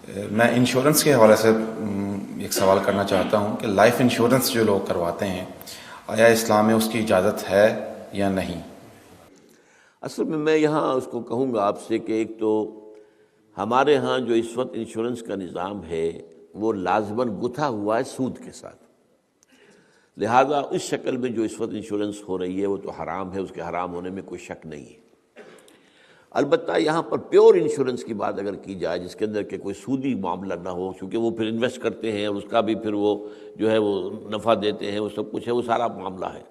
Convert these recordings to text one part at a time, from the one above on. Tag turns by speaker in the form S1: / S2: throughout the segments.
S1: میں انشورنس کے حوالے سے ایک سوال کرنا چاہتا ہوں کہ لائف انشورنس جو لوگ کرواتے ہیں آیا اسلام میں اس کی اجازت ہے یا نہیں؟
S2: اصل میں یہاں اس کو کہوں گا آپ سے کہ ایک تو ہمارے ہاں جو اس وقت انشورنس کا نظام ہے وہ لازماً گتھا ہوا ہے سود کے ساتھ، لہذا اس شکل میں جو اس وقت انشورنس ہو رہی ہے وہ تو حرام ہے، اس کے حرام ہونے میں کوئی شک نہیں ہے۔ البتہ یہاں پر پیور انشورنس کی بات اگر کی جائے جس کے اندر کہ کوئی سودی معاملہ نہ ہو، چونکہ وہ پھر انویسٹ کرتے ہیں اور اس کا بھی پھر وہ جو ہے وہ نفع دیتے ہیں، وہ سب کچھ ہے، وہ سارا معاملہ ہے۔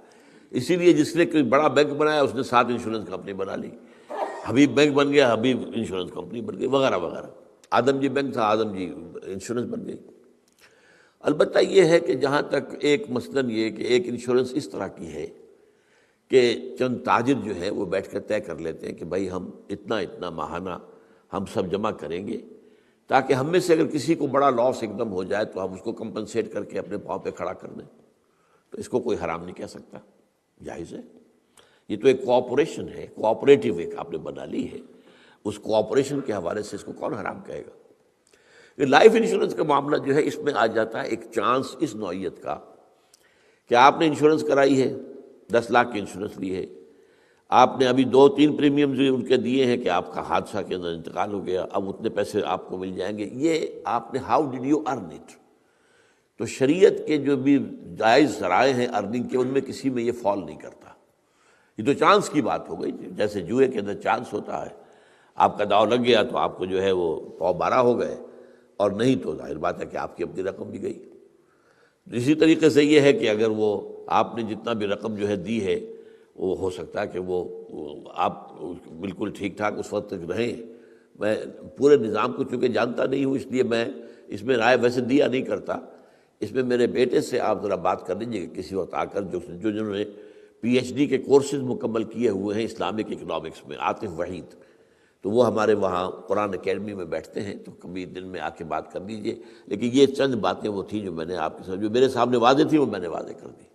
S2: اسی لیے جس نے کوئی بڑا بینک بنایا اس نے 7 انشورنس کمپنی بنا لی، حبیب بینک بن گیا، حبیب انشورنس کمپنی بن گئی، وغیرہ وغیرہ۔ آدم جی بینک تھا، آدم جی انشورنس بن گئی۔ البتہ یہ ہے کہ جہاں تک ایک مثلاً یہ کہ ایک انشورنس اس طرح کی ہے کہ چند تاجر جو ہے وہ بیٹھ کر طے کر لیتے ہیں کہ بھائی ہم اتنا ماہانہ ہم سب جمع کریں گے تاکہ ہم میں سے اگر کسی کو بڑا لاس ایک دم ہو جائے تو ہم اس کو کمپنسیٹ کر کے اپنے پاؤں پہ کھڑا کر دیں، تو اس کو کوئی حرام نہیں کہہ سکتا، جائز ہے۔ یہ تو ایک کوآپریشن ہے، کوآپریٹیو ایک آپ نے بنا لی ہے، اس کوآپریشن کے حوالے سے اس کو کون حرام کہے گا؟ یہ لائف انشورنس کا معاملہ جو ہے اس میں آ جاتا ہے ایک چانس اس نوعیت کا کہ آپ نے انشورنس کرائی ہے، 10 لاکھ کی انشورنس لی ہے، آپ نے ابھی 2-3 پریمیمز ان کے دیے ہیں کہ آپ کا حادثہ کے اندر انتقال ہو گیا، اب اتنے پیسے آپ کو مل جائیں گے۔ یہ آپ نے how did you earn it? تو شریعت کے جو بھی جائز ذرائع ہیں ارننگ کے، ان میں کسی میں یہ فال نہیں کرتا۔ یہ تو چانس کی بات ہو گئی، جیسے جوئے کے اندر چانس ہوتا ہے، آپ کا داؤ لگ گیا تو آپ کو جو ہے وہ 12 ہو گئے، اور نہیں تو ظاہر بات ہے کہ آپ کی اپنی رقم بھی گئی۔ اسی طریقے سے یہ ہے کہ اگر وہ آپ نے جتنا بھی رقم جو ہے دی ہے وہ ہو سکتا ہے کہ وہ آپ بالکل ٹھیک ٹھاک اس وقت تک رہیں۔ میں پورے نظام کو چونکہ جانتا نہیں ہوں، اس لیے میں اس میں رائے ویسے دیا نہیں کرتا۔ اس میں میرے بیٹے سے آپ ذرا بات کر لیجیے کہ کسی وقت آ کر جنہوں نے PhD کے کورسز مکمل کیے ہوئے ہیں اسلامک اکنامکس میں، عاطف وحید، تو وہ ہمارے وہاں قرآن اکیڈمی میں بیٹھتے ہیں، تو کبھی دن میں آ کے بات کر لیجئے۔ لیکن یہ چند باتیں وہ تھیں جو میں نے آپ کے ساتھ جو میرے سامنے واضح تھی وہ میں نے واضح کر دی۔